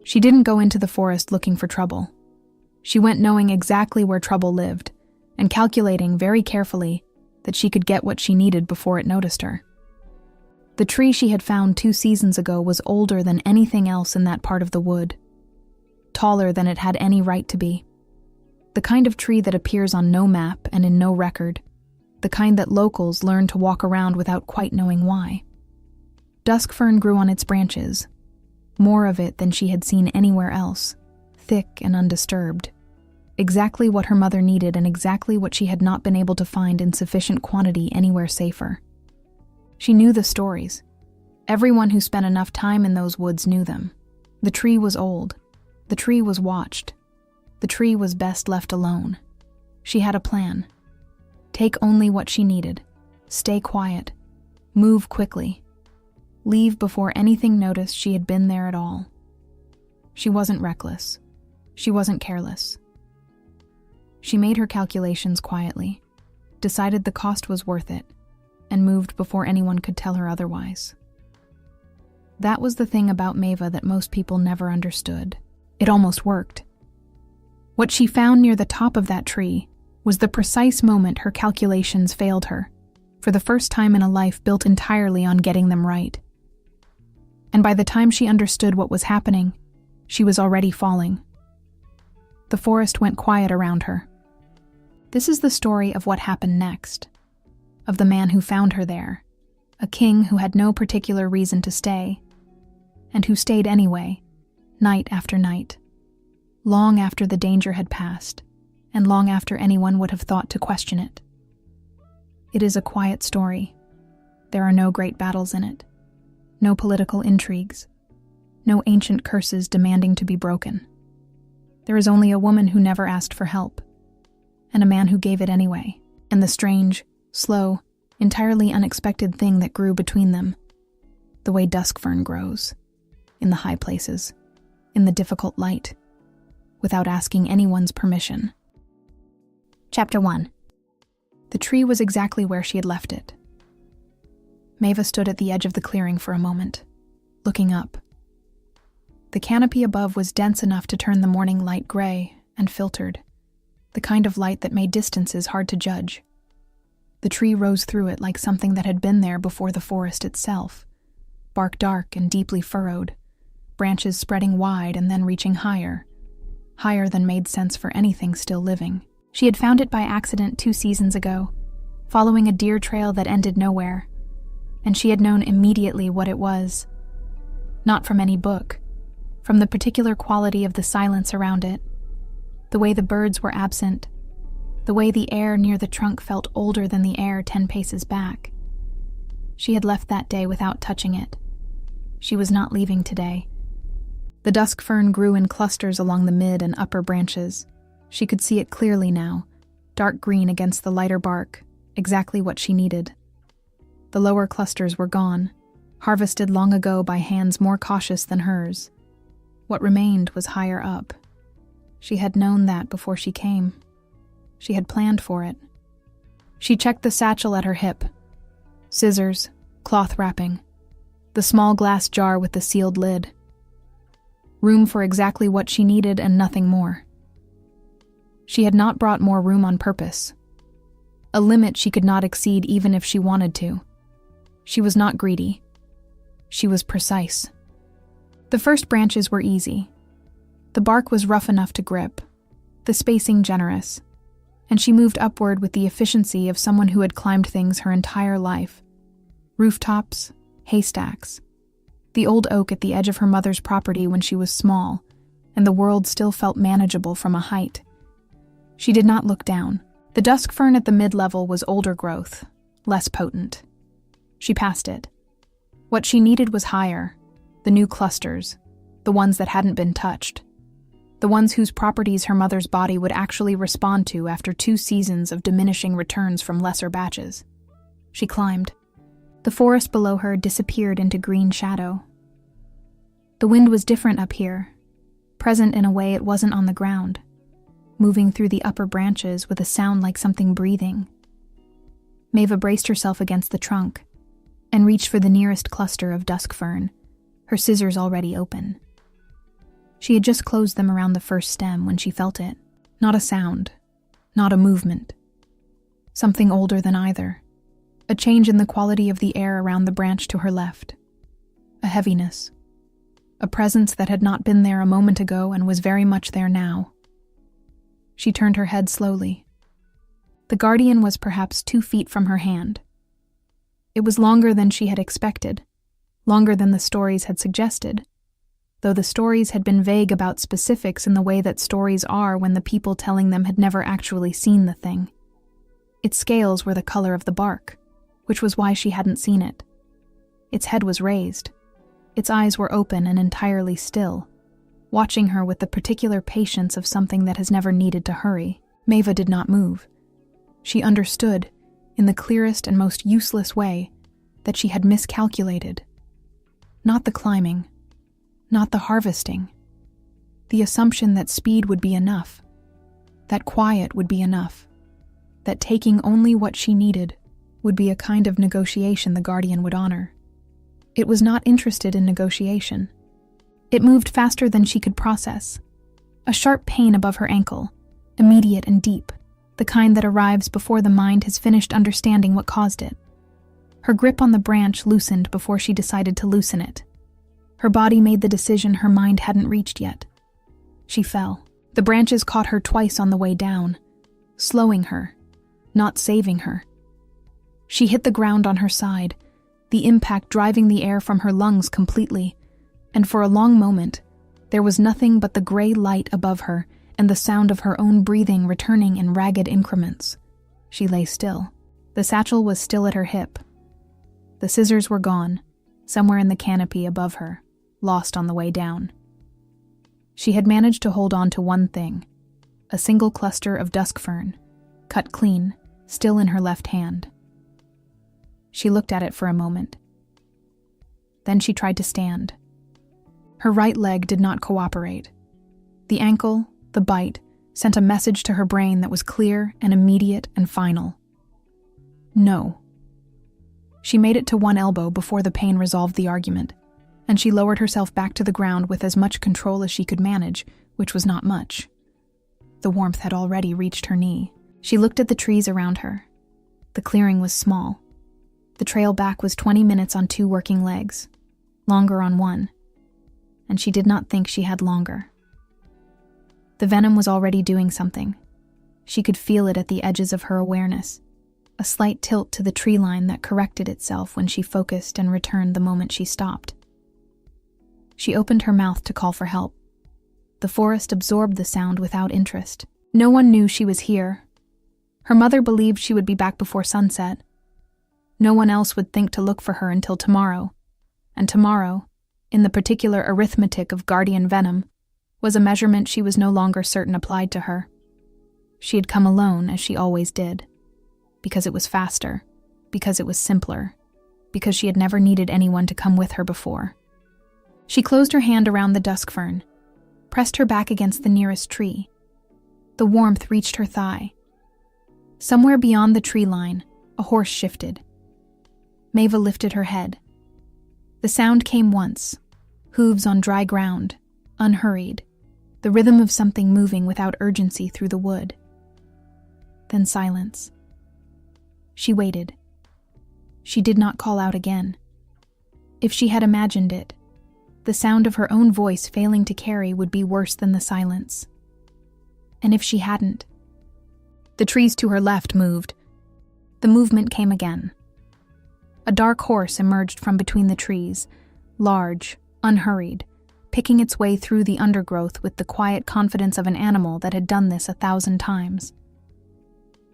She didn't go into the forest looking for trouble. She went knowing exactly where trouble lived and calculating very carefully that she could get what she needed before it noticed her. The tree she had found 2 seasons ago was older than anything else in that part of the wood, taller than it had any right to be. The kind of tree that appears on no map and in no record, the kind that locals learn to walk around without quite knowing why. Dusk fern grew on its branches, more of it than she had seen anywhere else, thick and undisturbed. Exactly what her mother needed and exactly what she had not been able to find in sufficient quantity anywhere safer. She knew the stories. Everyone who spent enough time in those woods knew them. The tree was old. The tree was watched. The tree was best left alone. She had a plan. Take only what she needed. Stay quiet. Move quickly. Leave before anything noticed she had been there at all. She wasn't reckless. She wasn't careless. She made her calculations quietly, decided the cost was worth it, and moved before anyone could tell her otherwise. That was the thing about Maeva that most people never understood. It almost worked. What she found near the top of that tree was the precise moment her calculations failed her, for the first time in a life built entirely on getting them right. And by the time she understood what was happening, she was already falling. The forest went quiet around her. This is the story of what happened next, of the man who found her there, a king who had no particular reason to stay, and who stayed anyway, night after night, long after the danger had passed, and long after anyone would have thought to question it. It is a quiet story. There are no great battles in it, no political intrigues, no ancient curses demanding to be broken. There is only a woman who never asked for help, and a man who gave it anyway, and the strange, slow, entirely unexpected thing that grew between them, the way dusk fern grows, in the high places, in the difficult light, without asking anyone's permission. Chapter 1. The tree was exactly where she had left it. Maeva stood at the edge of the clearing for a moment, looking up. The canopy above was dense enough to turn the morning light gray and filtered, the kind of light that made distances hard to judge. The tree rose through it like something that had been there before the forest itself, bark dark and deeply furrowed, branches spreading wide and then reaching higher than made sense for anything still living. She had found it by accident 2 seasons ago, following a deer trail that ended nowhere, and she had known immediately what it was. Not from any book, from the particular quality of the silence around it, the way the birds were absent, the way the air near the trunk felt older than the air 10 paces back. She had left that day without touching it. She was not leaving today. The dusk fern grew in clusters along the mid and upper branches. She could see it clearly now, dark green against the lighter bark, exactly what she needed. The lower clusters were gone, harvested long ago by hands more cautious than hers. What remained was higher up. She had known that before she came. She had planned for it. She checked the satchel at her hip. Scissors, cloth wrapping, the small glass jar with the sealed lid. Room for exactly what she needed and nothing more. She had not brought more room on purpose. A limit she could not exceed even if she wanted to. She was not greedy. She was precise. The first branches were easy. The bark was rough enough to grip, the spacing generous, and she moved upward with the efficiency of someone who had climbed things her entire life. Rooftops, haystacks, the old oak at the edge of her mother's property when she was small, and the world still felt manageable from a height. She did not look down. The dusk fern at the mid-level was older growth, less potent. She passed it. What she needed was higher, the new clusters, the ones that hadn't been touched, the ones whose properties her mother's body would actually respond to after 2 seasons of diminishing returns from lesser batches. She climbed. The forest below her disappeared into green shadow. The wind was different up here, present in a way it wasn't on the ground, moving through the upper branches with a sound like something breathing. Maeva braced herself against the trunk and reached for the nearest cluster of dusk fern, her scissors already open. She had just closed them around the first stem when she felt it. Not a sound, not a movement. Something older than either. A change in the quality of the air around the branch to her left. A heaviness. A presence that had not been there a moment ago and was very much there now. She turned her head slowly. The guardian was perhaps 2 feet from her hand. It was longer than she had expected, longer than the stories had suggested, though the stories had been vague about specifics in the way that stories are when the people telling them had never actually seen the thing. Its scales were the color of the bark, which was why she hadn't seen it. Its head was raised. Its eyes were open and entirely still, watching her with the particular patience of something that has never needed to hurry. Maeva did not move. She understood, in the clearest and most useless way, that she had miscalculated. Not the climbing, not the harvesting. The assumption that speed would be enough, that quiet would be enough, that taking only what she needed would be a kind of negotiation the guardian would honor. It was not interested in negotiation. It moved faster than she could process. A sharp pain above her ankle, immediate and deep, the kind that arrives before the mind has finished understanding what caused it. Her grip on the branch loosened before she decided to loosen it. Her body made the decision her mind hadn't reached yet. She fell. The branches caught her twice on the way down, slowing her, not saving her. She hit the ground on her side, the impact driving the air from her lungs completely, and for a long moment, there was nothing but the gray light above her and the sound of her own breathing returning in ragged increments. She lay still. The satchel was still at her hip. The scissors were gone, somewhere in the canopy above her, lost on the way down. She had managed to hold on to one thing, a single cluster of dusk fern, cut clean, still in her left hand. She looked at it for a moment. Then she tried to stand. Her right leg did not cooperate. The ankle, the bite, sent a message to her brain that was clear and immediate and final. No. She made it to one elbow before the pain resolved the argument, and she lowered herself back to the ground with as much control as she could manage, which was not much. The warmth had already reached her knee. She looked at the trees around her. The clearing was small. The trail back was 20 minutes on 2 working legs, longer on one, and she did not think she had longer. The venom was already doing something. She could feel it at the edges of her awareness, a slight tilt to the tree line that corrected itself when she focused and returned the moment she stopped. She opened her mouth to call for help. The forest absorbed the sound without interest. No one knew she was here. Her mother believed she would be back before sunset. No one else would think to look for her until tomorrow, and tomorrow, in the particular arithmetic of guardian venom, was a measurement she was no longer certain applied to her. She had come alone, as she always did, because it was faster, because it was simpler, because she had never needed anyone to come with her before. She closed her hand around the dusk fern, pressed her back against the nearest tree. The warmth reached her thigh. Somewhere beyond the tree line, a horse shifted. Maeva lifted her head. The sound came once, hooves on dry ground, unhurried, the rhythm of something moving without urgency through the wood. Then silence. She waited. She did not call out again. If she had imagined it, the sound of her own voice failing to carry would be worse than the silence. And if she hadn't? The trees to her left moved. The movement came again. A dark horse emerged from between the trees, large, unhurried, picking its way through the undergrowth with the quiet confidence of an animal that had done this 1,000 times.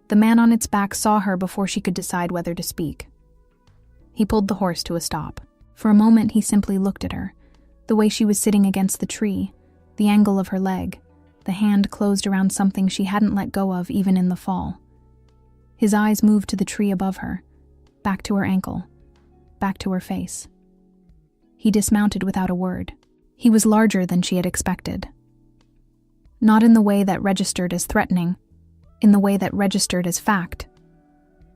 The man on its back saw her before she could decide whether to speak. He pulled the horse to a stop. For a moment he simply looked at her, the way she was sitting against the tree, the angle of her leg, the hand closed around something she hadn't let go of even in the fall. His eyes moved to the tree above her, back to her ankle, back to her face. He dismounted without a word. He was larger than she had expected. Not in the way that registered as threatening, in the way that registered as fact.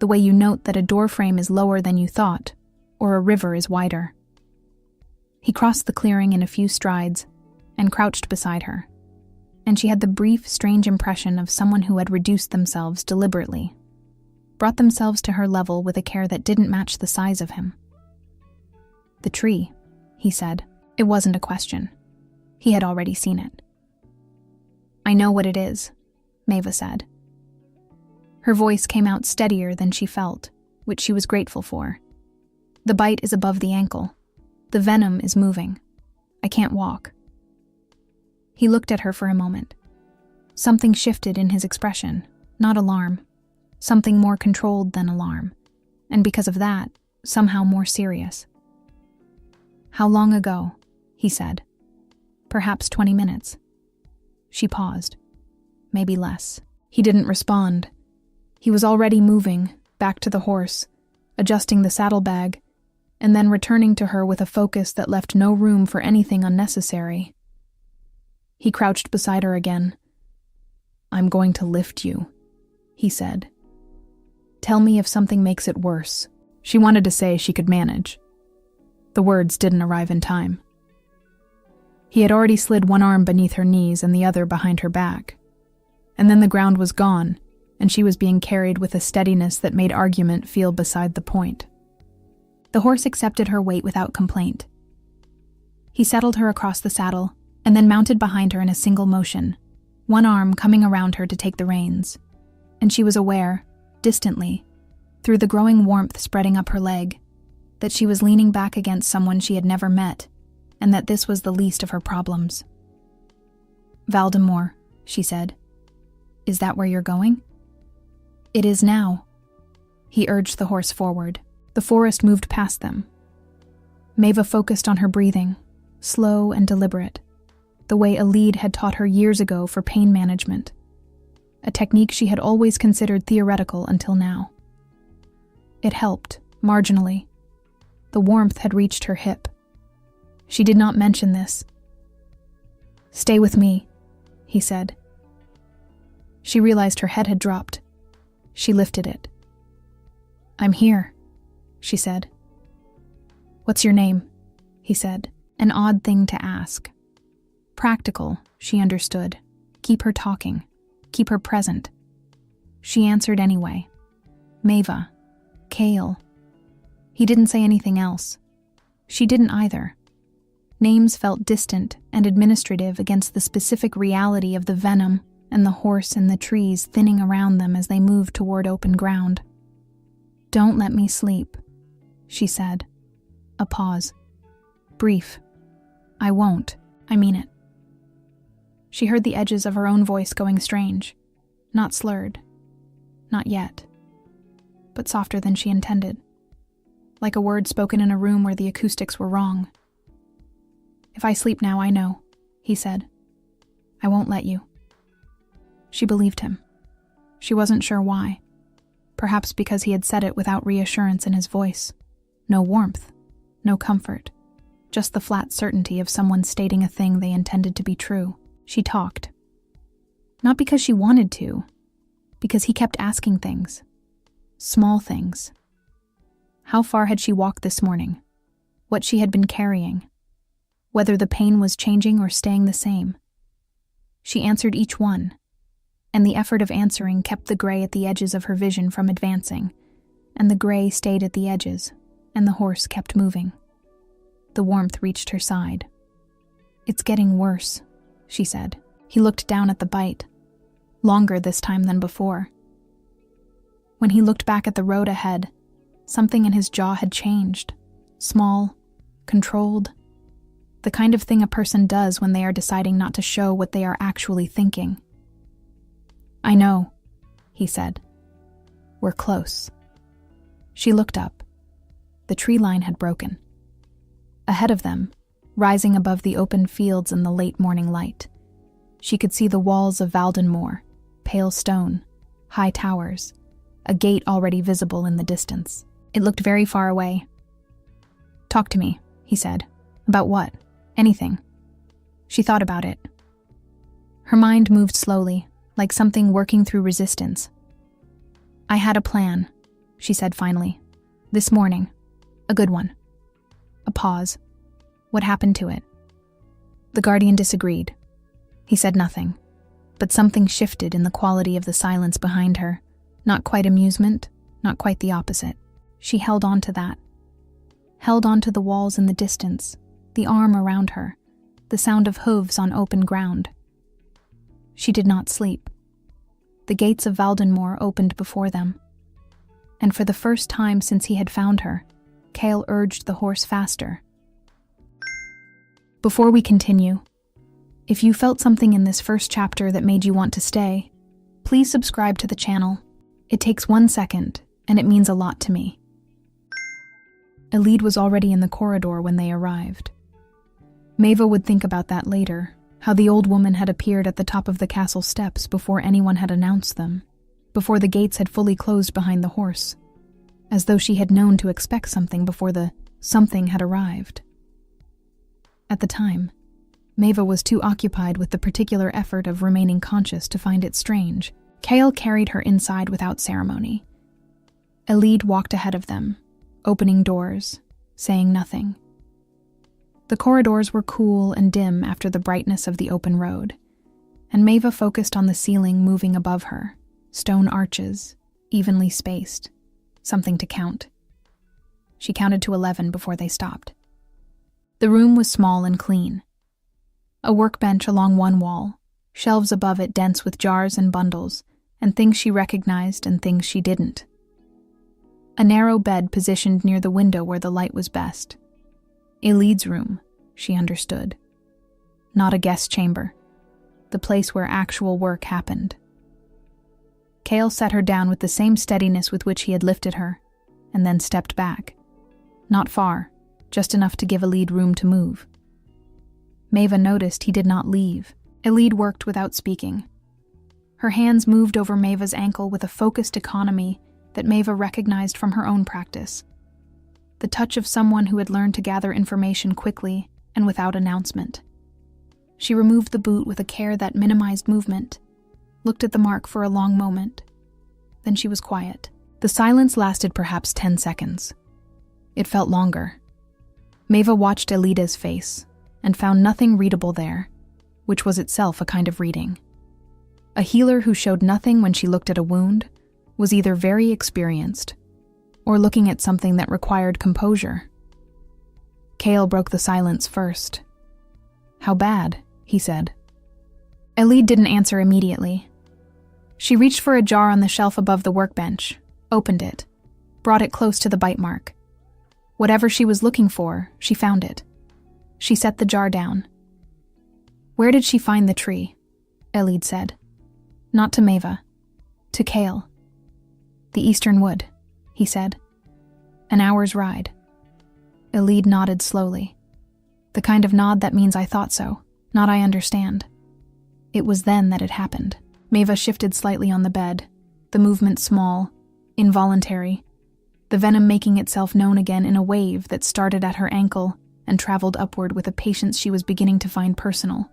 The way you note that a doorframe is lower than you thought, or a river is wider. He crossed the clearing in a few strides, and crouched beside her, and she had the brief, strange impression of someone who had reduced themselves deliberately, brought themselves to her level with a care that didn't match the size of him. "The tree," he said. It wasn't a question. He had already seen it. "I know what it is," Maeva said. Her voice came out steadier than she felt, which she was grateful for. "The bite is above the ankle. The venom is moving. I can't walk." He looked at her for a moment. Something shifted in his expression, not alarm. Something more controlled than alarm, and because of that, somehow more serious. "How long ago?" he said. "Perhaps 20 minutes. She paused. "Maybe less." He didn't respond. He was already moving, back to the horse, adjusting the saddlebag, and then returning to her with a focus that left no room for anything unnecessary. He crouched beside her again. "I'm going to lift you," he said. "Tell me if something makes it worse." She wanted to say she could manage. The words didn't arrive in time. He had already slid one arm beneath her knees and the other behind her back. And then the ground was gone, and she was being carried with a steadiness that made argument feel beside the point. The horse accepted her weight without complaint. He settled her across the saddle, and then mounted behind her in a single motion, one arm coming around her to take the reins. And she was aware, distantly, through the growing warmth spreading up her leg, that she was leaning back against someone she had never met, and that this was the least of her problems. "Valdemar," she said. "Is that where you're going?" "It is now." He urged the horse forward. The forest moved past them. Maeva focused on her breathing, slow and deliberate, the way Alid had taught her years ago for pain management, a technique she had always considered theoretical until now. It helped, marginally. The warmth had reached her hip. She did not mention this. "Stay with me," he said. She realized her head had dropped. She lifted it. "I'm here," she said. "What's your name?" he said, an odd thing to ask. Practical, she understood. Keep her talking. Keep her present. She answered anyway. "Maeva. Kale." He didn't say anything else. She didn't either. Names felt distant and administrative against the specific reality of the venom and the horse and the trees thinning around them as they moved toward open ground. "Don't let me sleep," she said. A pause. Brief. "I won't. I mean it." She heard the edges of her own voice going strange. Not slurred. Not yet. But softer than she intended. Like a word spoken in a room where the acoustics were wrong. "If I sleep now, I know," he said. "I won't let you." She believed him. She wasn't sure why. Perhaps because he had said it without reassurance in his voice. No warmth. No comfort. Just the flat certainty of someone stating a thing they intended to be true. She talked. Not because she wanted to. Because he kept asking things. Small things. How far had she walked this morning? What she had been carrying? Whether the pain was changing or staying the same. She answered each one, and the effort of answering kept the gray at the edges of her vision from advancing, and the gray stayed at the edges, and the horse kept moving. The warmth reached her side. "It's getting worse," she said. He looked down at the bite, longer this time than before. When he looked back at the road ahead, something in his jaw had changed. Small, controlled. The kind of thing a person does when they are deciding not to show what they are actually thinking. "I know," he said. "We're close." She looked up. The tree line had broken. Ahead of them, rising above the open fields in the late morning light, she could see the walls of Valdemar, pale stone, high towers, a gate already visible in the distance. It looked very far away. "Talk to me," he said. "About what? Anything." She thought about it. Her mind moved slowly, like something working through resistance. "I had a plan," she said finally. "This morning. A good one." A pause. What happened to it? The guardian disagreed. He said nothing, but something shifted in the quality of the silence behind her. Not quite amusement, not quite the opposite. She held on to that. Held on to the walls in the distance, the arm around her, the sound of hooves on open ground. She did not sleep. The gates of Valdenmoor opened before them. And for the first time since he had found her, Cale urged the horse faster. Before we continue, if you felt something in this first chapter that made you want to stay, please subscribe to the channel. It takes 1 second, and it means a lot to me. Elide was already in the corridor when they arrived. Maeva would think about that later, how the old woman had appeared at the top of the castle steps before anyone had announced them, before the gates had fully closed behind the horse, as though she had known to expect something before the something had arrived. At the time, Maeva was too occupied with the particular effort of remaining conscious to find it strange. Cale carried her inside without ceremony. Elide walked ahead of them, opening doors, saying nothing. The corridors were cool and dim after the brightness of the open road, and Maeva focused on the ceiling moving above her, stone arches, evenly spaced, something to count. She counted to 11 before they stopped. The room was small and clean. A workbench along one wall, shelves above it dense with jars and bundles, and things she recognized and things she didn't. A narrow bed positioned near the window where the light was best. Elide's room, she understood. Not a guest chamber, the place where actual work happened. Cale set her down with the same steadiness with which he had lifted her, and then stepped back. Not far, just enough to give Elide room to move. Maeva noticed he did not leave. Elide worked without speaking. Her hands moved over Maeva's ankle with a focused economy that Maeva recognized from her own practice. The touch of someone who had learned to gather information quickly and without announcement. She removed the boot with a care that minimized movement, looked at the mark for a long moment. Then she was quiet. The silence lasted perhaps 10 seconds. It felt longer. Maeva watched Elide's face and found nothing readable there, which was itself a kind of reading. A healer who showed nothing when she looked at a wound was either very experienced or looking at something that required composure. Cale broke the silence first. "How bad?" he said. Elide didn't answer immediately. She reached for a jar on the shelf above the workbench, opened it, brought it close to the bite mark. Whatever she was looking for, she found it. She set the jar down. "Where did she find the tree?" Elide said. Not to Maeva. To Cale. "The Eastern Wood," he said. "An hour's ride." Elide nodded slowly. The kind of nod that means I thought so, not I understand. It was then that it happened. Maeva shifted slightly on the bed, the movement small, involuntary, the venom making itself known again in a wave that started at her ankle and traveled upward with a patience she was beginning to find personal.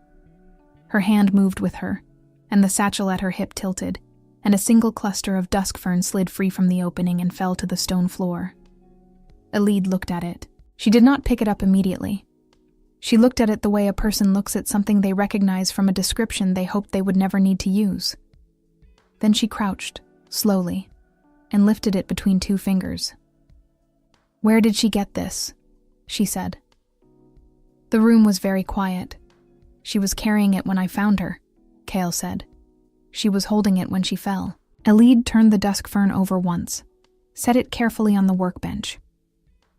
Her hand moved with her, and the satchel at her hip tilted, and a single cluster of dusk fern slid free from the opening and fell to the stone floor. Elide looked at it. She did not pick it up immediately. She looked at it the way a person looks at something they recognize from a description they hoped they would never need to use. Then she crouched, slowly, and lifted it between 2 fingers. "Where did she get this?" she said. "The room was very quiet. She was carrying it when I found her," Cale said. "She was holding it when she fell." Elide turned the dusk fern over once, set it carefully on the workbench,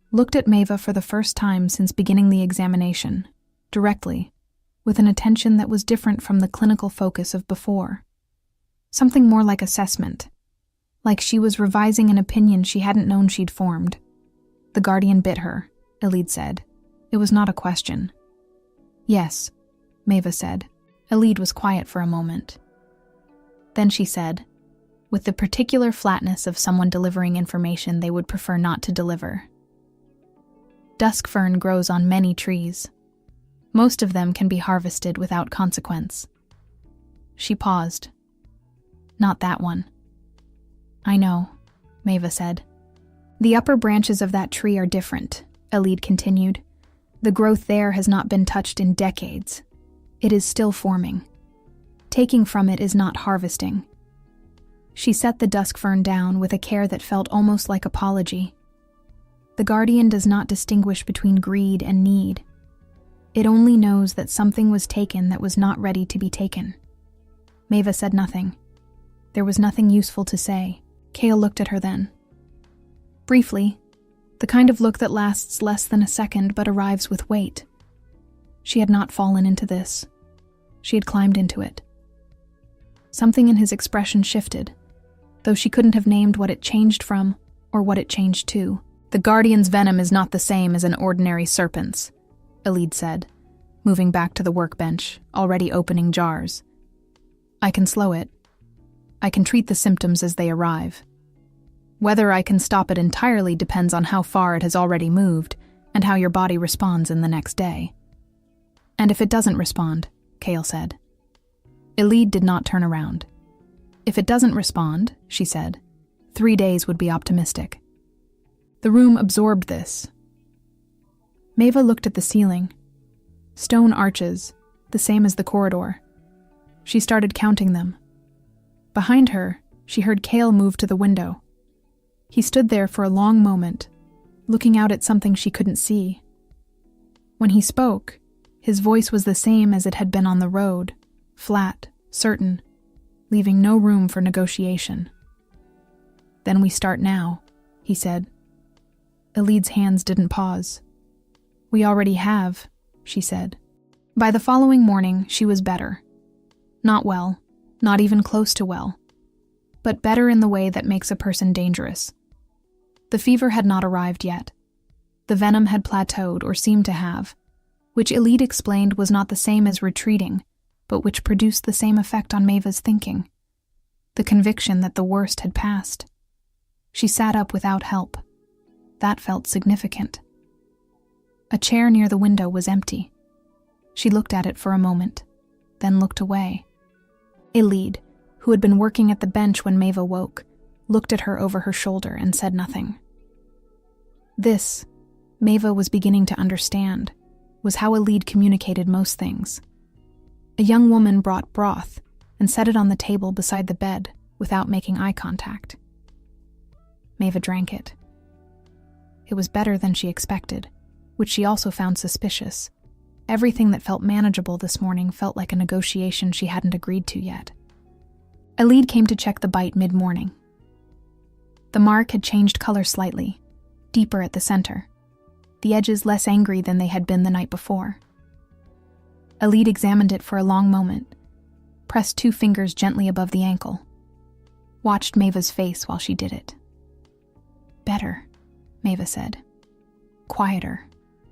looked at Maeva for the first time since beginning the examination, directly, with an attention that was different from the clinical focus of before. Something more like assessment, like she was revising an opinion she hadn't known she'd formed. "The guardian bit her," Elide said. It was not a question. "Yes," Maeva said. Elide was quiet for a moment. Then she said, with the particular flatness of someone delivering information they would prefer not to deliver, "Dusk fern grows on many trees. Most of them can be harvested without consequence." She paused. "Not that one." "I know," Maeva said. "The upper branches of that tree are different," Elide continued. "The growth there has not been touched in decades, It is still forming. Taking from it is not harvesting. She set the dusk fern down with a care that felt almost like apology. The guardian does not distinguish between greed and need. It only knows that something was taken that was not ready to be taken. Maeva said nothing. There was nothing useful to say. Cale looked at her then. Briefly, the kind of look that lasts less than a second but arrives with weight. She had not fallen into this. She had climbed into it. Something in his expression shifted, though she couldn't have named what it changed from or what it changed to. The guardian's venom is not the same as an ordinary serpent's, Elide said, moving back to the workbench, already opening jars. I can slow it. I can treat the symptoms as they arrive. Whether I can stop it entirely depends on how far it has already moved and how your body responds in the next day. And if it doesn't respond, Cale said. Elide did not turn around. If it doesn't respond, she said, 3 days would be optimistic. The room absorbed this. Maeva looked at the ceiling. Stone arches, the same as the corridor. She started counting them. Behind her, she heard Cale move to the window. He stood there for a long moment, looking out at something she couldn't see. When he spoke, his voice was the same as it had been on the road, flat, certain, leaving no room for negotiation. Then we start now, he said. Elide's hands didn't pause. We already have, she said. By the following morning, she was better. Not well, not even close to well, but better in the way that makes a person dangerous. The fever had not arrived yet. The venom had plateaued or seemed to have, which Elide explained was not the same as retreating, but which produced the same effect on Maeva's thinking. The conviction that the worst had passed. She sat up without help. That felt significant. A chair near the window was empty. She looked at it for a moment, then looked away. Elide, who had been working at the bench when Maeva woke, looked at her over her shoulder and said nothing. This, Maeva was beginning to understand, was how Elide communicated most things. A young woman brought broth and set it on the table beside the bed without making eye contact. Maeva drank it. It was better than she expected, which she also found suspicious. Everything that felt manageable this morning felt like a negotiation she hadn't agreed to yet. Elide came to check the bite mid-morning. The mark had changed color slightly, deeper at the center, the edges less angry than they had been the night before. Elide examined it for a long moment, pressed 2 fingers gently above the ankle, watched Maeva's face while she did it. Better, Maeva said. Quieter,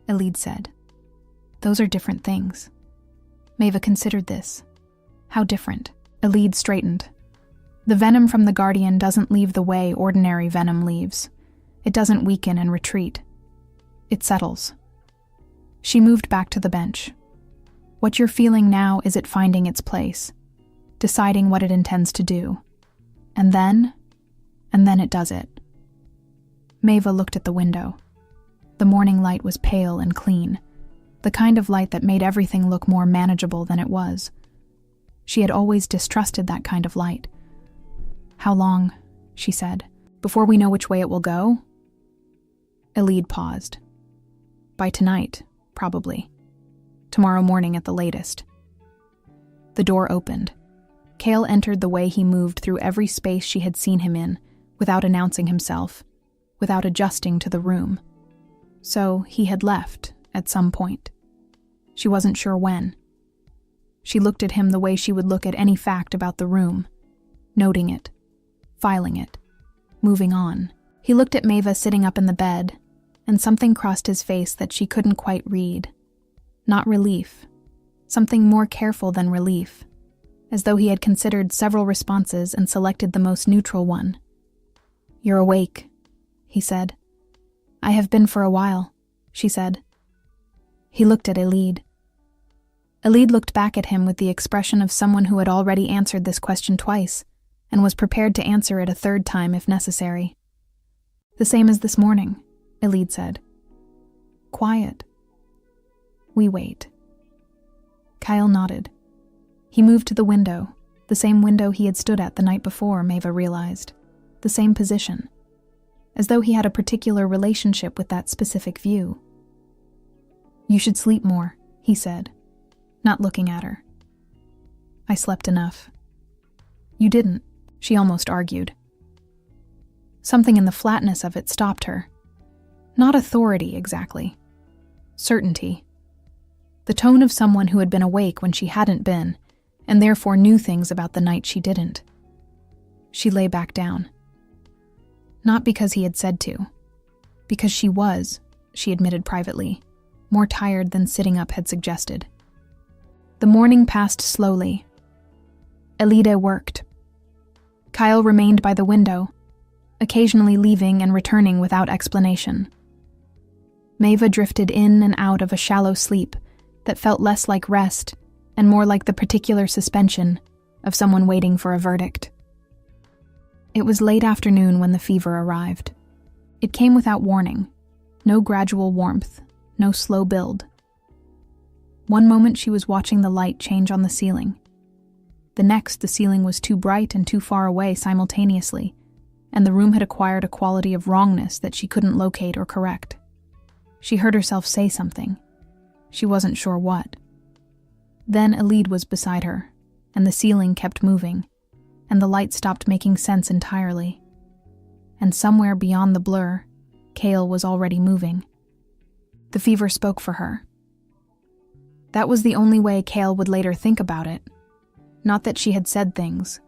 Elide said. Those are different things. Maeva considered this. How different? Elide straightened. The venom from the guardian doesn't leave the way ordinary venom leaves. It doesn't weaken and retreat. It settles. She moved back to the bench. What you're feeling now is it finding its place, deciding what it intends to do. And then it does it. Maeva looked at the window. The morning light was pale and clean, the kind of light that made everything look more manageable than it was. She had always distrusted that kind of light. How long, she said, before we know which way it will go? Elide paused. By tonight, probably. Tomorrow morning at the latest. The door opened. Cale entered the way he moved through every space she had seen him in, without announcing himself, without adjusting to the room. So he had left at some point. She wasn't sure when. She looked at him the way she would look at any fact about the room, noting it, filing it, moving on. He looked at Maeva sitting up in the bed, and something crossed his face that she couldn't quite read. Not relief, something more careful than relief, as though he had considered several responses and selected the most neutral one. You're awake, he said. I have been for a while, she said. He looked at Elide. Elide looked back at him with the expression of someone who had already answered this question twice, and was prepared to answer it a third time if necessary. The same as this morning, Elide said. Quiet. We wait. Kyle nodded. He moved to the window, the same window he had stood at the night before, Maeva realized. The same position. As though he had a particular relationship with that specific view. "You should sleep more," he said, not looking at her. "I slept enough." "You didn't," she almost argued. Something in the flatness of it stopped her. Not authority, exactly. Certainty. The tone of someone who had been awake when she hadn't been, and therefore knew things about the night she didn't. She lay back down. Not because he had said to. Because she was, she admitted privately, more tired than sitting up had suggested. The morning passed slowly. Elide worked. Kyle remained by the window, occasionally leaving and returning without explanation. Maeva drifted in and out of a shallow sleep that felt less like rest and more like the particular suspension of someone waiting for a verdict. It was late afternoon when the fever arrived. It came without warning. No gradual warmth, no slow build. One moment she was watching the light change on the ceiling. The next, the ceiling was too bright and too far away simultaneously, and the room had acquired a quality of wrongness that she couldn't locate or correct. She heard herself say something. She wasn't sure what. Then Elide was beside her, and the ceiling kept moving, and the light stopped making sense entirely. And somewhere beyond the blur, Kale was already moving. The fever spoke for her. That was the only way Kale would later think about it. Not that she had said things,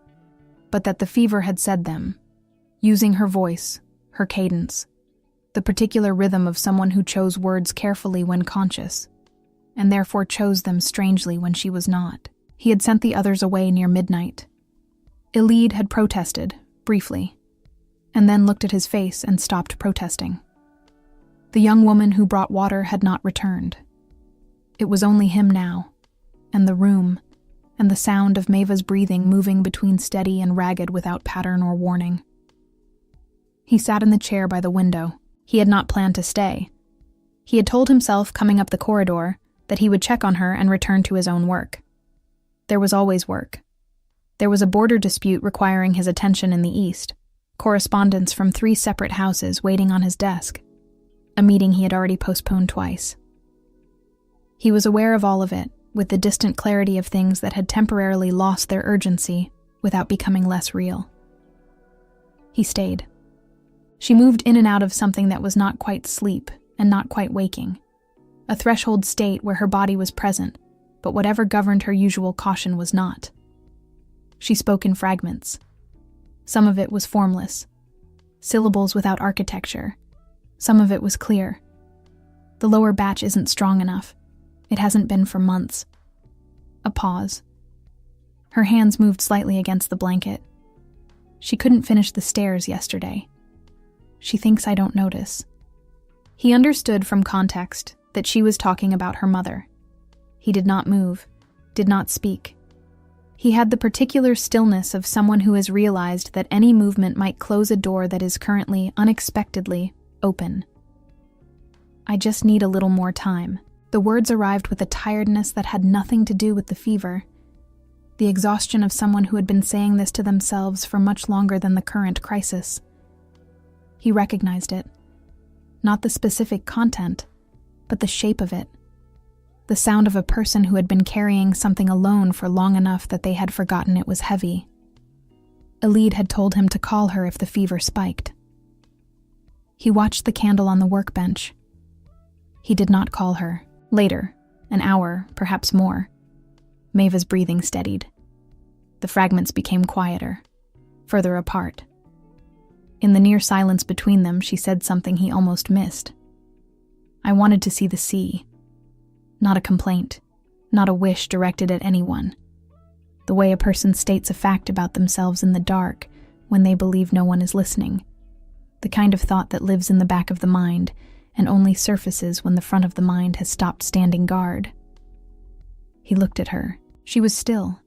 but that the fever had said them, using her voice, her cadence, the particular rhythm of someone who chose words carefully when conscious, and therefore chose them strangely when she was not. He had sent the others away near midnight. Elide had protested, briefly, and then looked at his face and stopped protesting. The young woman who brought water had not returned. It was only him now, and the room, and the sound of Maeva's breathing moving between steady and ragged without pattern or warning. He sat in the chair by the window. He had not planned to stay. He had told himself, coming up the corridor, that he would check on her and return to his own work. There was always work. There was a border dispute requiring his attention in the east, correspondence from 3 separate houses waiting on his desk, a meeting he had already postponed twice. He was aware of all of it, with the distant clarity of things that had temporarily lost their urgency without becoming less real. He stayed. She moved in and out of something that was not quite sleep and not quite waking, a threshold state where her body was present, but whatever governed her usual caution was not. She spoke in fragments. Some of it was formless, syllables without architecture. Some of it was clear. The lower batch isn't strong enough. It hasn't been for months. A pause. Her hands moved slightly against the blanket. She couldn't finish the stairs yesterday. She thinks I don't notice. He understood from context that she was talking about her mother. He did not move, did not speak. He had the particular stillness of someone who has realized that any movement might close a door that is currently, unexpectedly, open. I just need a little more time. The words arrived with a tiredness that had nothing to do with the fever, the exhaustion of someone who had been saying this to themselves for much longer than the current crisis. He recognized it. Not the specific content, but the shape of it. The sound of a person who had been carrying something alone for long enough that they had forgotten it was heavy. Elide had told him to call her if the fever spiked. He watched the candle on the workbench. He did not call her. Later, an hour, perhaps more, Maeva's breathing steadied. The fragments became quieter, further apart. In the near silence between them, she said something he almost missed. I wanted to see the sea. Not a complaint, not a wish directed at anyone. The way a person states a fact about themselves in the dark when they believe no one is listening. The kind of thought that lives in the back of the mind and only surfaces when the front of the mind has stopped standing guard. He looked at her. She was still.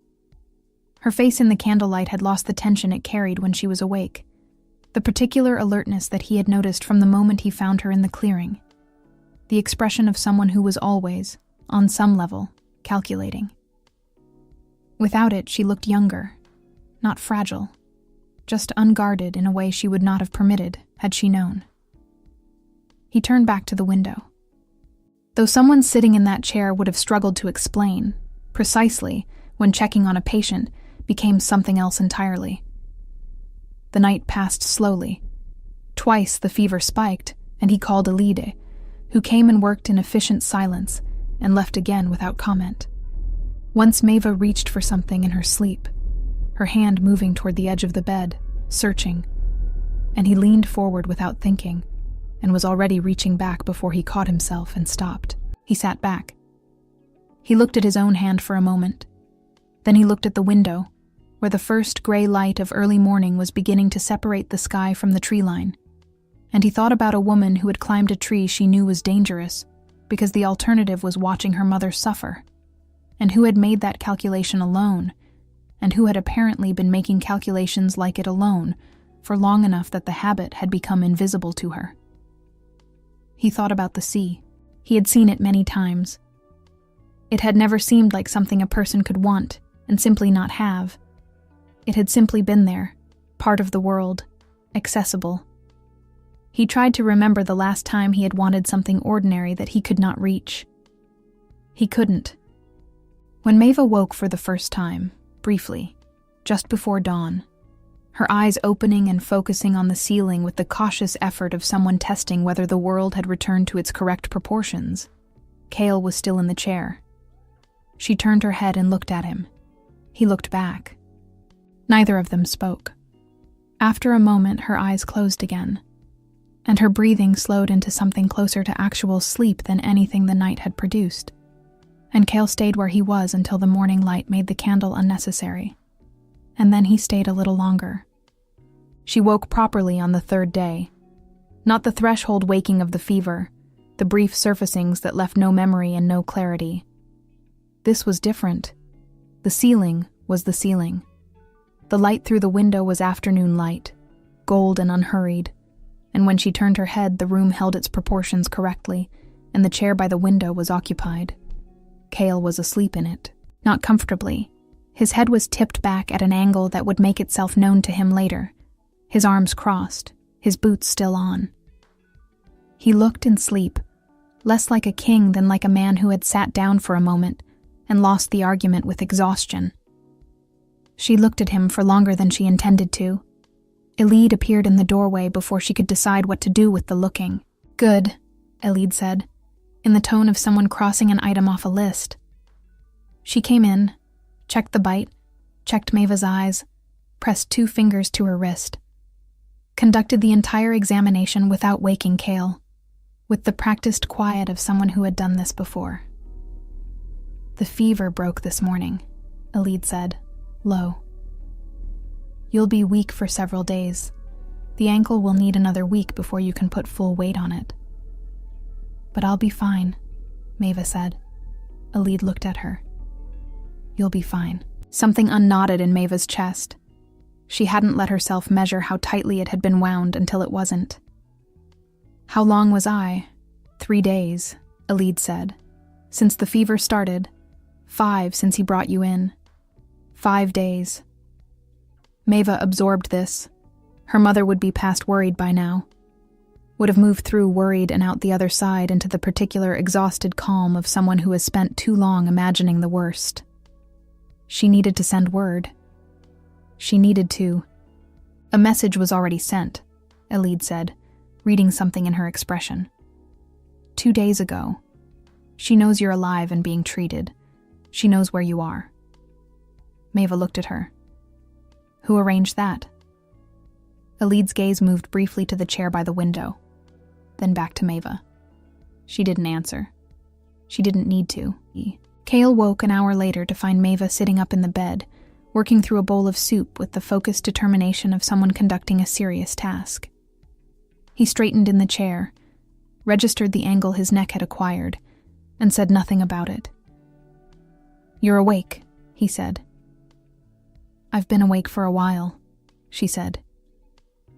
Her face in the candlelight had lost the tension it carried when she was awake, the particular alertness that he had noticed from the moment he found her in the clearing, the expression of someone who was always, on some level, calculating. Without it, she looked younger, not fragile, just unguarded in a way she would not have permitted had she known. He turned back to the window. Though someone sitting in that chair would have struggled to explain, precisely when checking on a patient became something else entirely. The night passed slowly. Twice the fever spiked, and he called Elide, who came and worked in efficient silence and left again without comment. Once Maeva reached for something in her sleep, her hand moving toward the edge of the bed, searching, and he leaned forward without thinking, and was already reaching back before he caught himself and stopped. He sat back. He looked at his own hand for a moment. Then he looked at the window, where the first gray light of early morning was beginning to separate the sky from the tree line. And he thought about a woman who had climbed a tree she knew was dangerous, because the alternative was watching her mother suffer, and who had made that calculation alone, and who had apparently been making calculations like it alone for long enough that the habit had become invisible to her. He thought about the sea. He had seen it many times. It had never seemed like something a person could want and simply not have. It had simply been there, part of the world, accessible. He tried to remember the last time he had wanted something ordinary that he could not reach. He couldn't. When Maeva woke for the first time, briefly, just before dawn, her eyes opening and focusing on the ceiling with the cautious effort of someone testing whether the world had returned to its correct proportions, Cale was still in the chair. She turned her head and looked at him. He looked back. Neither of them spoke. After a moment, her eyes closed again, and her breathing slowed into something closer to actual sleep than anything the night had produced. And Cale stayed where he was until the morning light made the candle unnecessary. And then he stayed a little longer. She woke properly on the third day. Not the threshold waking of the fever, the brief surfacings that left no memory and no clarity. This was different. The ceiling was the ceiling. The light through the window was afternoon light, gold and unhurried, and when she turned her head, the room held its proportions correctly, and the chair by the window was occupied. Cale was asleep in it, not comfortably. His head was tipped back at an angle that would make itself known to him later, his arms crossed, his boots still on. He looked in sleep, less like a king than like a man who had sat down for a moment and lost the argument with exhaustion. She looked at him for longer than she intended to. Elide appeared in the doorway before she could decide what to do with the looking. "Good," Elide said, in the tone of someone crossing an item off a list. She came in, checked the bite, checked Maeva's eyes, pressed 2 fingers to her wrist. Conducted the entire examination without waking Cale, with the practiced quiet of someone who had done this before. "The fever broke this morning," Elide said, low. "You'll be weak for several days. The ankle will need another week before you can put full weight on it." "But I'll be fine," Maeva said. Elide looked at her. "You'll be fine." Something unknotted in Maeva's chest. She hadn't let herself measure how tightly it had been wound until it wasn't. "How long was I?" 3 days, Elide said. "Since the fever started. 5 since he brought you in. 5 days. Maeva absorbed this. Her mother would be past worried by now. Would have moved through worried and out the other side into the particular exhausted calm of someone who has spent too long imagining the worst. She needed to send word. She needed to. "A message was already sent," Elide said, reading something in her expression. 2 days ago. She knows you're alive and being treated. She knows where you are." Maeva looked at her. "Who arranged that?" Elide's gaze moved briefly to the chair by the window, then back to Maeva. She didn't answer. She didn't need to. Cale woke an hour later to find Maeva sitting up in the bed, working through a bowl of soup with the focused determination of someone conducting a serious task. He straightened in the chair, registered the angle his neck had acquired, and said nothing about it. "You're awake," he said. "I've been awake for a while," she said.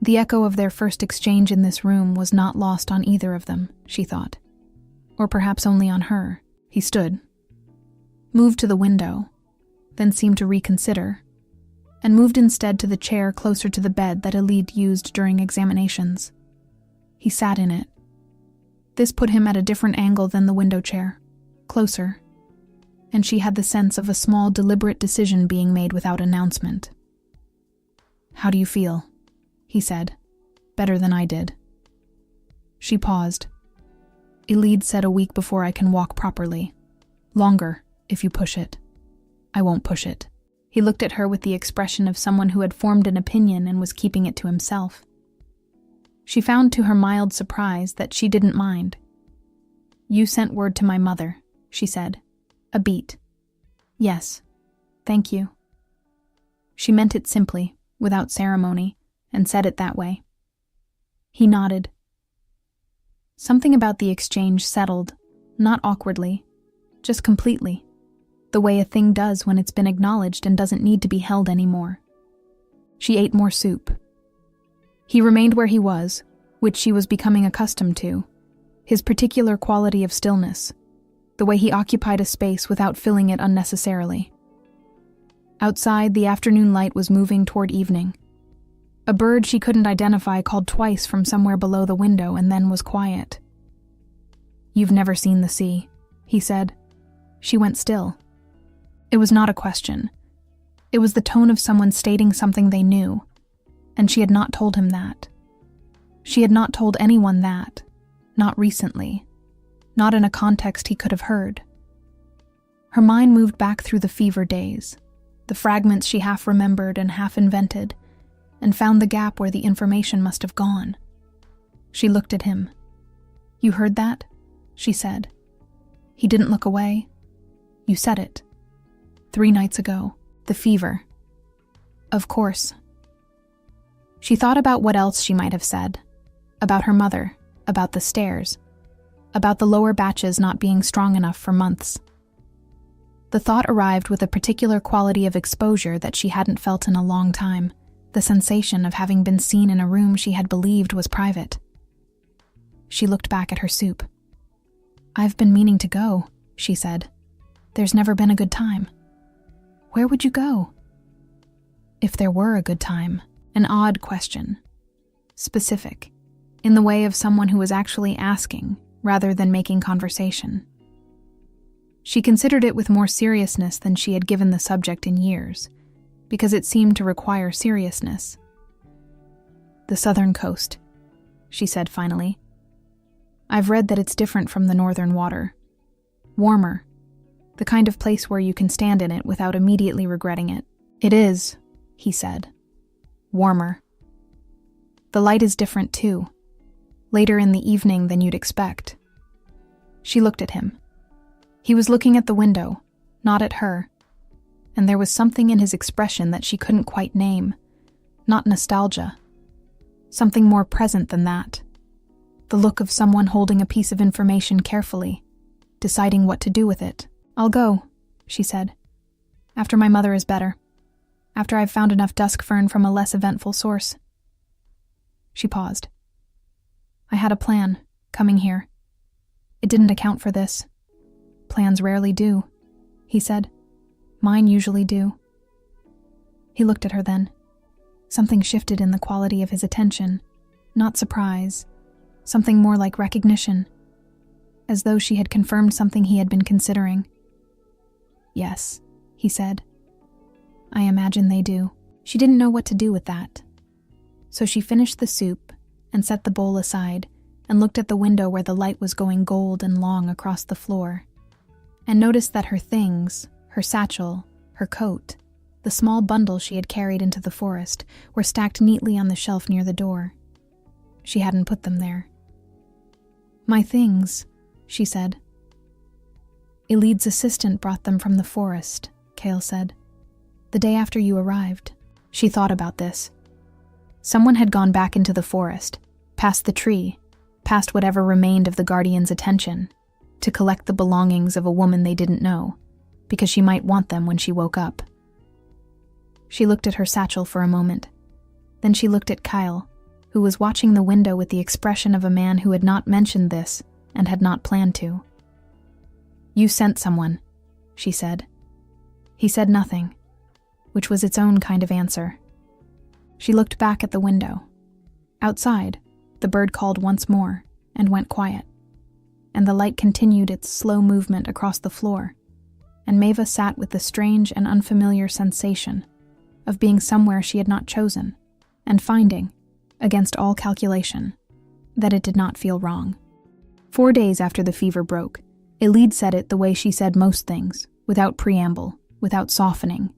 The echo of their first exchange in this room was not lost on either of them, she thought. Or perhaps only on her. He stood. Moved to the window. then seemed to reconsider, and moved instead to the chair closer to the bed that Elid used during examinations. He sat in it. This put him at a different angle than the window chair, closer, and she had the sense of a small, deliberate decision being made without announcement. "How do you feel?" he said. "Better than I did." She paused. "Elid said a week before I can walk properly. Longer, if you push it." "I won't push it." He looked at her with the expression of someone who had formed an opinion and was keeping it to himself. She found to her mild surprise that she didn't mind. "You sent word to my mother," she said. "A beat." "Yes. Thank you." She meant it simply, without ceremony, and said it that way. He nodded. Something about the exchange settled, not awkwardly, just completely, the way a thing does when it's been acknowledged and doesn't need to be held anymore. She ate more soup. He remained where he was, which she was becoming accustomed to, his particular quality of stillness, the way he occupied a space without filling it unnecessarily. Outside, the afternoon light was moving toward evening. A bird she couldn't identify called twice from somewhere below the window and then was quiet. "You've never seen the sea," he said. She went still. It was not a question. It was the tone of someone stating something they knew, and she had not told him that. She had not told anyone that, not recently, not in a context he could have heard. Her mind moved back through the fever days, the fragments she half remembered and half invented, and found the gap where the information must have gone. She looked at him. "You heard that?" she said. He didn't look away. "You said it. 3 nights ago. The fever." "Of course." She thought about what else she might have said. About her mother, about the stairs, about the lower batches not being strong enough for months. The thought arrived with a particular quality of exposure that she hadn't felt in a long time, the sensation of having been seen in a room she had believed was private. She looked back at her soup. "I've been meaning to go," she said. "There's never been a good time." "Where would you go?" If there were a good time, an odd question. Specific, in the way of someone who was actually asking, rather than making conversation. She considered it with more seriousness than she had given the subject in years, because it seemed to require seriousness. "The southern coast," she said finally. "I've read that it's different from the northern water. Warmer. The kind of place where you can stand in it without immediately regretting it." "It is," he said. "Warmer. The light is different too. Later in the evening than you'd expect." She looked at him. He was looking at the window, not at her, and there was something in his expression that she couldn't quite name. Not nostalgia. Something more present than that. The look of someone holding a piece of information carefully, deciding what to do with it. "I'll go," she said. "After my mother is better. After I've found enough dusk fern from a less eventful source." She paused. "I had a plan, coming here. It didn't account for this. Plans rarely do," he said. "Mine usually do." He looked at her then. Something shifted in the quality of his attention, not surprise, something more like recognition, as though she had confirmed something he had been considering. "Yes," he said. "I imagine they do." She didn't know what to do with that. So she finished the soup and set the bowl aside and looked at the window where the light was going gold and long across the floor, and noticed that her things, her satchel, her coat, the small bundle she had carried into the forest, were stacked neatly on the shelf near the door. She hadn't put them there. "My things," she said. "Elid's assistant brought them from the forest," Kale said. "The day after you arrived." She thought about this. Someone had gone back into the forest, past the tree, past whatever remained of the guardian's attention, to collect the belongings of a woman they didn't know, because she might want them when she woke up. She looked at her satchel for a moment. Then she looked at Kyle, who was watching the window with the expression of a man who had not mentioned this and had not planned to. "You sent someone," she said. He said nothing, which was its own kind of answer. She looked back at the window. Outside, the bird called once more and went quiet, and the light continued its slow movement across the floor, and Maeva sat with the strange and unfamiliar sensation of being somewhere she had not chosen, and finding, against all calculation, that it did not feel wrong. 4 days after the fever broke, Elide said it the way she said most things, without preamble, without softening,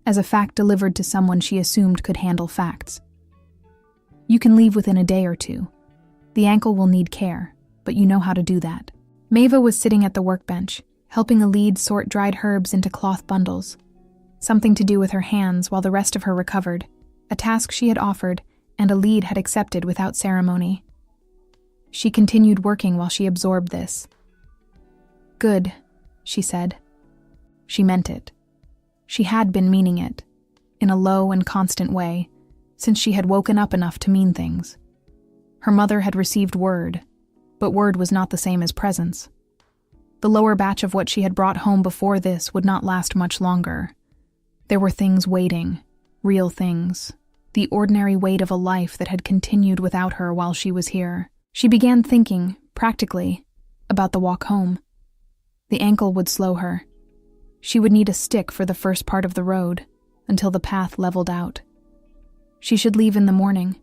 as a fact delivered to someone she assumed could handle facts. You can leave within a day or two. The ankle will need care, but you know how to do that. Maeva was sitting at the workbench, helping Elide sort dried herbs into cloth bundles, something to do with her hands while the rest of her recovered, a task she had offered and Elide had accepted without ceremony. She continued working while she absorbed this. Good, she said. She meant it. She had been meaning it, in a low and constant way, since she had woken up enough to mean things. Her mother had received word, but word was not the same as presence. The lower batch of what she had brought home before this would not last much longer. There were things waiting, real things, the ordinary weight of a life that had continued without her while she was here. She began thinking, practically, about the walk home. The ankle would slow her. She would need a stick for the first part of the road, until the path leveled out. She should leave in the morning,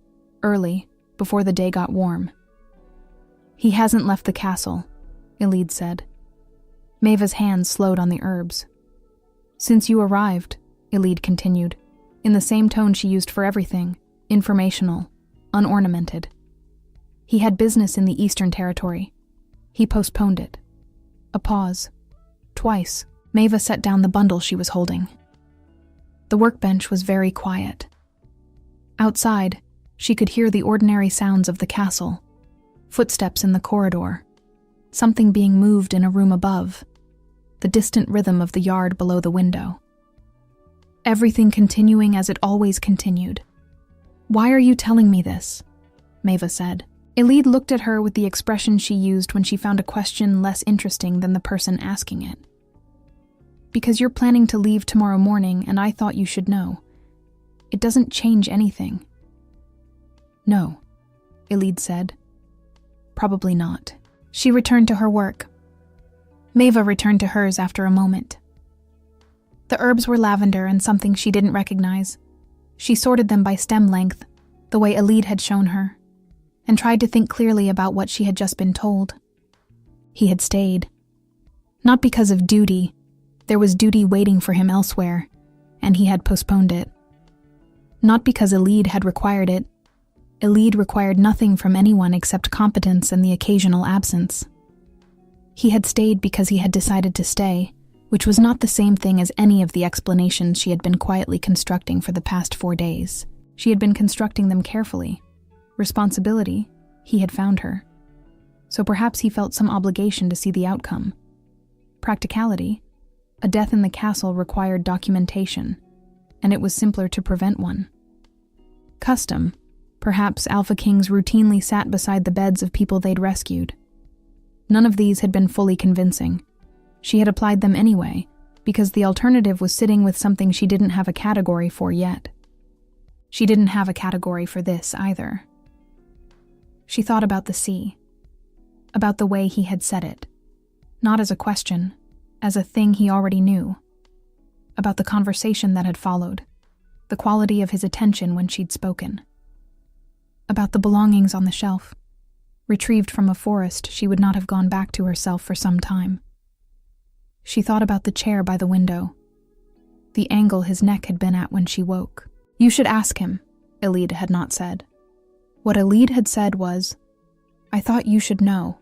early, before the day got warm. He hasn't left the castle, Elide said. Maeva's hands slowed on the herbs. Since you arrived, Elide continued, in the same tone she used for everything, informational, unornamented. He had business in the Eastern Territory. He postponed it. A pause. Twice, Maeva set down the bundle she was holding. The workbench was very quiet. Outside, she could hear the ordinary sounds of the castle, footsteps in the corridor, something being moved in a room above, the distant rhythm of the yard below the window. Everything continuing as it always continued. Why are you telling me this? Maeva said. Elide looked at her with the expression she used when she found a question less interesting than the person asking it. Because you're planning to leave tomorrow morning and I thought you should know. It doesn't change anything. No, Elide said. Probably not. She returned to her work. Maeva returned to hers after a moment. The herbs were lavender and something she didn't recognize. She sorted them by stem length, the way Elide had shown her, and tried to think clearly about what she had just been told. He had stayed. Not because of duty. There was duty waiting for him elsewhere, and he had postponed it. Not because Elide had required it. Elide required nothing from anyone except competence and the occasional absence. He had stayed because he had decided to stay, which was not the same thing as any of the explanations she had been quietly constructing for the past 4 days. She had been constructing them carefully. Responsibility, he had found her. So perhaps he felt some obligation to see the outcome. Practicality, a death in the castle required documentation, and it was simpler to prevent one. Custom, perhaps Alpha Kings routinely sat beside the beds of people they'd rescued. None of these had been fully convincing. She had applied them anyway, because the alternative was sitting with something she didn't have a category for yet. She didn't have a category for this either. She thought about the sea, about the way he had said it, not as a question, as a thing he already knew, about the conversation that had followed, the quality of his attention when she'd spoken, about the belongings on the shelf, retrieved from a forest she would not have gone back to herself for some time. She thought about the chair by the window, the angle his neck had been at when she woke. You should ask him, Elide had not said. What Elide had said was, I thought you should know.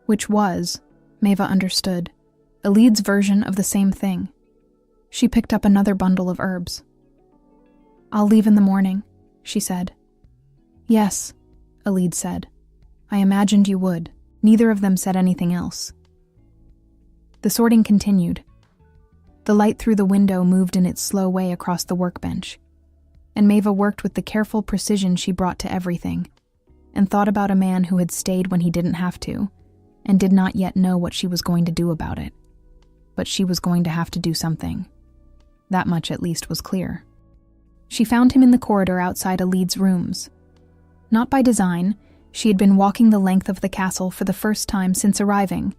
Which was, Maeva understood, Elide's version of the same thing. She picked up another bundle of herbs. I'll leave in the morning, she said. Yes, Elide said. I imagined you would. Neither of them said anything else. The sorting continued. The light through the window moved in its slow way across the workbench, and Maeva worked with the careful precision she brought to everything, and thought about a man who had stayed when he didn't have to, and did not yet know what she was going to do about it. But she was going to have to do something. That much at least was clear. She found him in the corridor outside Elid's rooms. Not by design, she had been walking the length of the castle for the first time since arriving,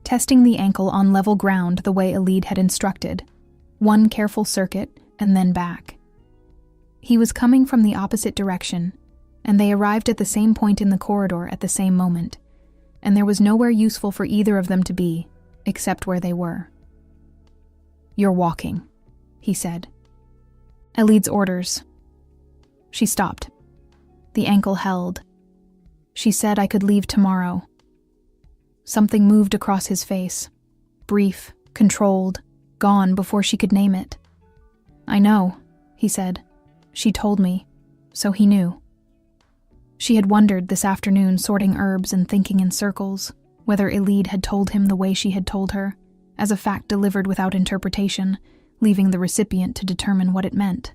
testing the ankle on level ground the way Elid had instructed, one careful circuit and then back. He was coming from the opposite direction, and they arrived at the same point in the corridor at the same moment, and there was nowhere useful for either of them to be, except where they were. "You're walking," he said. Elid's orders. She stopped. The ankle held. She said I could leave tomorrow. Something moved across his face, brief, controlled, gone before she could name it. "I know," he said. "She told me, so he knew." She had wondered this afternoon, sorting herbs and thinking in circles, whether Elid had told him the way she had told her, as a fact delivered without interpretation, leaving the recipient to determine what it meant.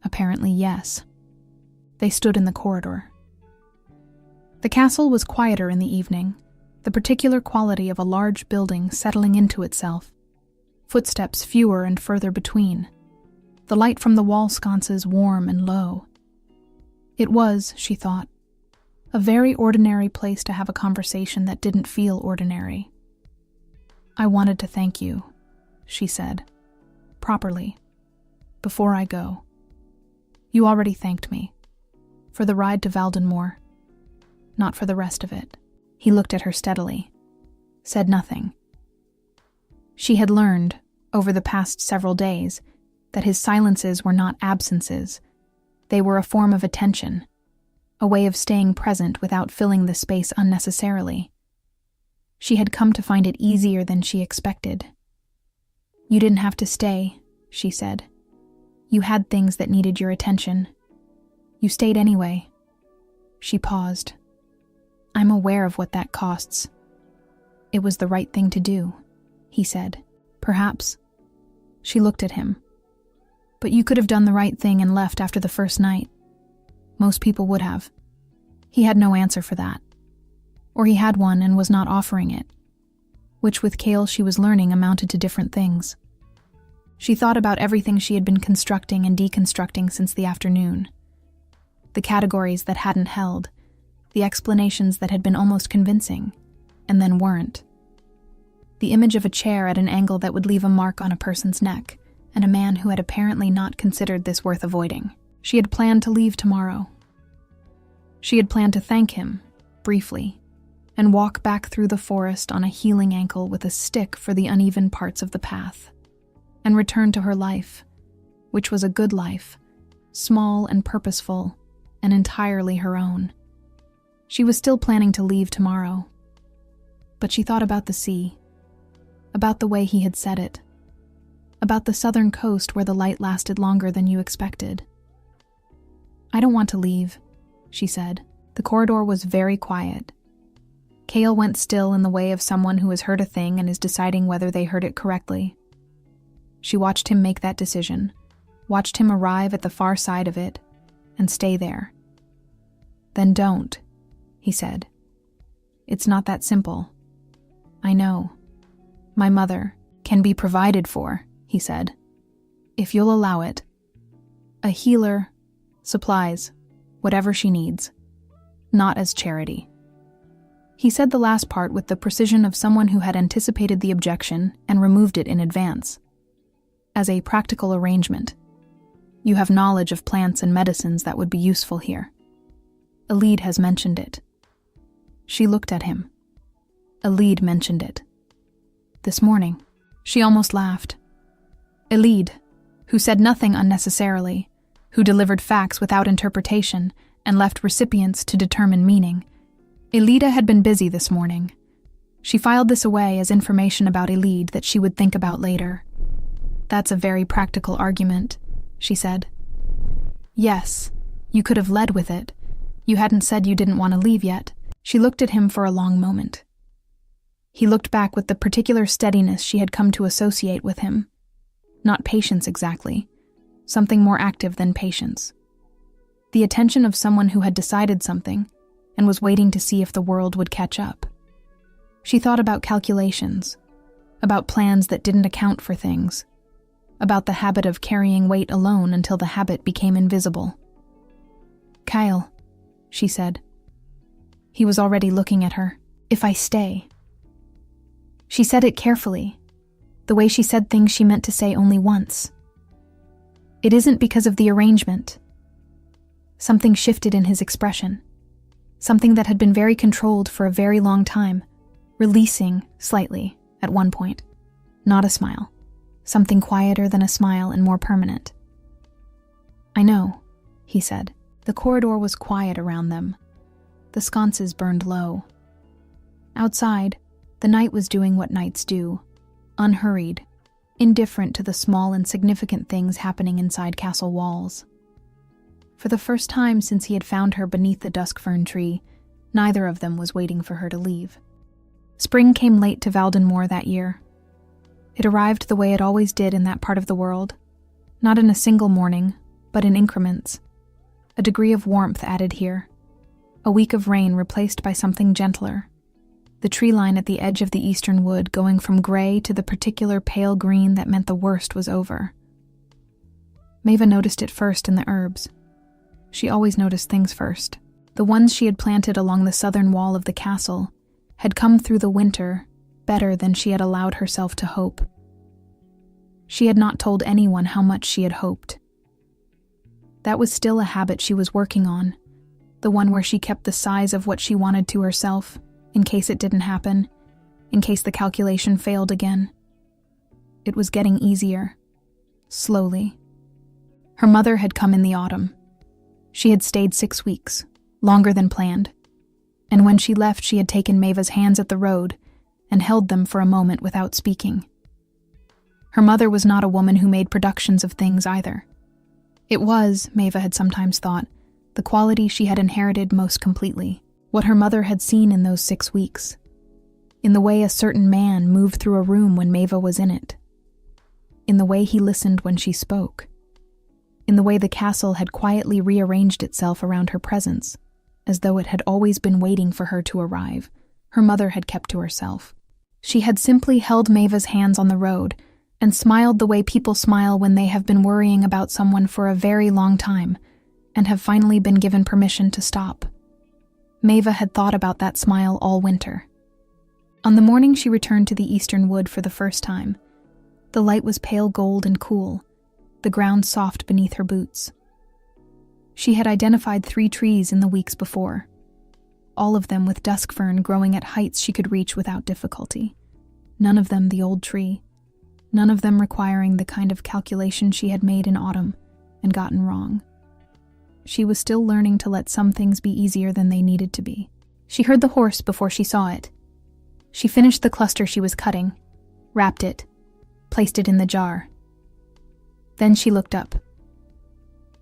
Apparently, yes. They stood in the corridor. The castle was quieter in the evening, the particular quality of a large building settling into itself, footsteps fewer and further between, the light from the wall sconces warm and low. It was, she thought, a very ordinary place to have a conversation that didn't feel ordinary. "I wanted to thank you," she said, properly, "before I go. You already thanked me. For the ride to Valdenmoor. Not for the rest of it." He looked at her steadily, said nothing. She had learned, over the past several days, that his silences were not absences. They were a form of attention, a way of staying present without filling the space unnecessarily. She had come to find it easier than she expected. "You didn't have to stay," she said. "You had things that needed your attention. You stayed anyway." She paused. "I'm aware of what that costs." "It was the right thing to do," he said. "Perhaps." She looked at him. "But you could have done the right thing and left after the first night. Most people would have." He had no answer for that. Or he had one and was not offering it, which with Cale she was learning amounted to different things. She thought about everything she had been constructing and deconstructing since the afternoon. The categories that hadn't held, the explanations that had been almost convincing, and then weren't. The image of a chair at an angle that would leave a mark on a person's neck, and a man who had apparently not considered this worth avoiding. She had planned to leave tomorrow. She had planned to thank him, briefly, and walk back through the forest on a healing ankle with a stick for the uneven parts of the path, and return to her life, which was a good life, small and purposeful, and entirely her own. She was still planning to leave tomorrow, but she thought about the sea, about the way he had said it, about the southern coast where the light lasted longer than you expected. "I don't want to leave," she said. The corridor was very quiet. Cale went still in the way of someone who has heard a thing and is deciding whether they heard it correctly. She watched him make that decision, watched him arrive at the far side of it, and stay there. "Then don't," he said. "It's not that simple. I know. My mother can be provided for," he said, "if you'll allow it. A healer, supplies, whatever she needs. Not as charity." He said the last part with the precision of someone who had anticipated the objection and removed it in advance. As a practical arrangement. You have knowledge of plants and medicines that would be useful here. Elid has mentioned it. She looked at him. Elid mentioned it. This morning. She almost laughed. Elid, who said nothing unnecessarily, who delivered facts without interpretation and left recipients to determine meaning. Elida had been busy this morning. She filed this away as information about Elid that she would think about later. "That's a very practical argument," she said. "Yes, you could have led with it. You hadn't said you didn't want to leave yet." She looked at him for a long moment. He looked back with the particular steadiness she had come to associate with him. Not patience exactly, something more active than patience. The attention of someone who had decided something and was waiting to see if the world would catch up. She thought about calculations, about plans that didn't account for things. about the habit of carrying weight alone until the habit became invisible. "Kyle," she said. He was already looking at her. "If I stay." She said it carefully, the way she said things she meant to say only once. "It isn't because of the arrangement." Something shifted in his expression, something that had been very controlled for a very long time, releasing slightly at one point. Not a smile, something quieter than a smile and more permanent. "I know," he said. The corridor was quiet around them. The sconces burned low. Outside, the night was doing what nights do, unhurried, indifferent to the small and significant things happening inside castle walls. For the first time since he had found her beneath the dusk fern tree, neither of them was waiting for her to leave. Spring came late to Valdenmoor that year. It arrived the way it always did in that part of the world, not in a single morning, but in increments. A degree of warmth added here, a week of rain replaced by something gentler, the tree line at the edge of the eastern wood going from gray to the particular pale green that meant the worst was over. Maeva noticed it first in the herbs. She always noticed things first. The ones she had planted along the southern wall of the castle had come through the winter better than she had allowed herself to hope. She had not told anyone how much she had hoped. That was still a habit she was working on, the one where she kept the size of what she wanted to herself, in case it didn't happen, in case the calculation failed again. It was getting easier, slowly. Her mother had come in the autumn. She had stayed 6 weeks, longer than planned, and when she left she had taken Maeva's hands at the road and held them for a moment without speaking. Her mother was not a woman who made productions of things either. It was, Maeva had sometimes thought, the quality she had inherited most completely, what her mother had seen in those 6 weeks, in the way a certain man moved through a room when Maeva was in it, in the way he listened when she spoke, in the way the castle had quietly rearranged itself around her presence, as though it had always been waiting for her to arrive. Her mother had kept to herself. She had simply held Maeva's hands on the road and smiled the way people smile when they have been worrying about someone for a very long time and have finally been given permission to stop. Maeva had thought about that smile all winter. On the morning she returned to the eastern wood for the first time, the light was pale gold and cool, the ground soft beneath her boots. She had identified 3 trees in the weeks before, all of them with dusk fern growing at heights she could reach without difficulty. None of them the old tree, none of them requiring the kind of calculation she had made in autumn and gotten wrong. She was still learning to let some things be easier than they needed to be. She heard the horse before she saw it. She finished the cluster she was cutting, wrapped it, placed it in the jar. Then she looked up.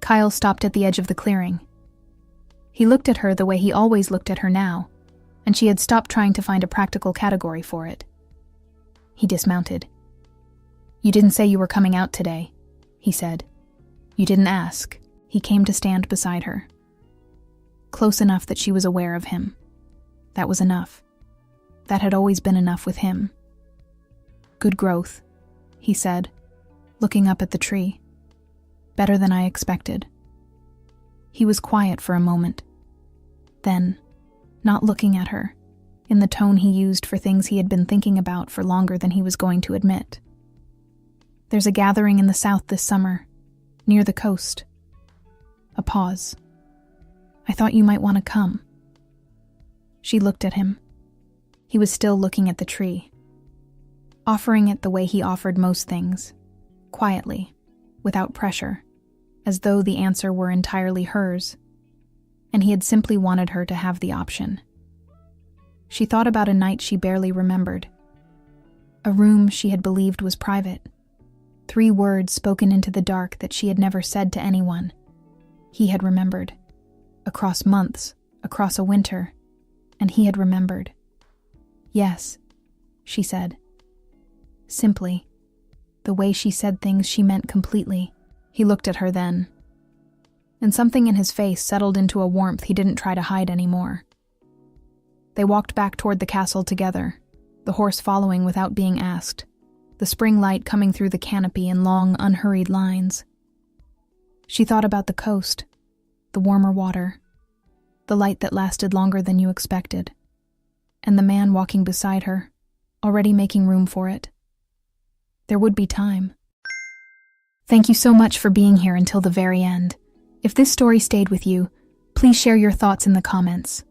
Kyle stopped at the edge of the clearing. He looked at her the way he always looked at her now, and she had stopped trying to find a practical category for it. He dismounted. "You didn't say you were coming out today," he said. "You didn't ask." He came to stand beside her. Close enough that she was aware of him. That was enough. That had always been enough with him. "Good growth," he said, looking up at the tree. "Better than I expected." He was quiet for a moment. Then, not looking at her, in the tone he used for things he had been thinking about for longer than he was going to admit. "There's a gathering in the south this summer, near the coast." A pause. "I thought you might want to come." She looked at him. He was still looking at the tree, offering it the way he offered most things, quietly, without pressure, as though the answer were entirely hers, and he had simply wanted her to have the option. She thought about a night she barely remembered, a room she had believed was private, 3 words spoken into the dark that she had never said to anyone. He had remembered, across months, across a winter, and he had remembered. "Yes," she said. Simply, the way she said things she meant completely. He looked at her then, and something in his face settled into a warmth he didn't try to hide anymore. They walked back toward the castle together, the horse following without being asked. the spring light coming through the canopy in long, unhurried lines. She thought about the coast, the warmer water, the light that lasted longer than you expected, and the man walking beside her, already making room for it. There would be time. Thank you so much for being here until the very end. If this story stayed with you, please share your thoughts in the comments.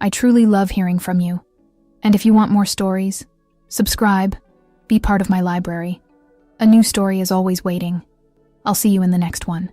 I truly love hearing from you. And if you want more stories, subscribe, be part of my library. A new story is always waiting. I'll see you in the next one.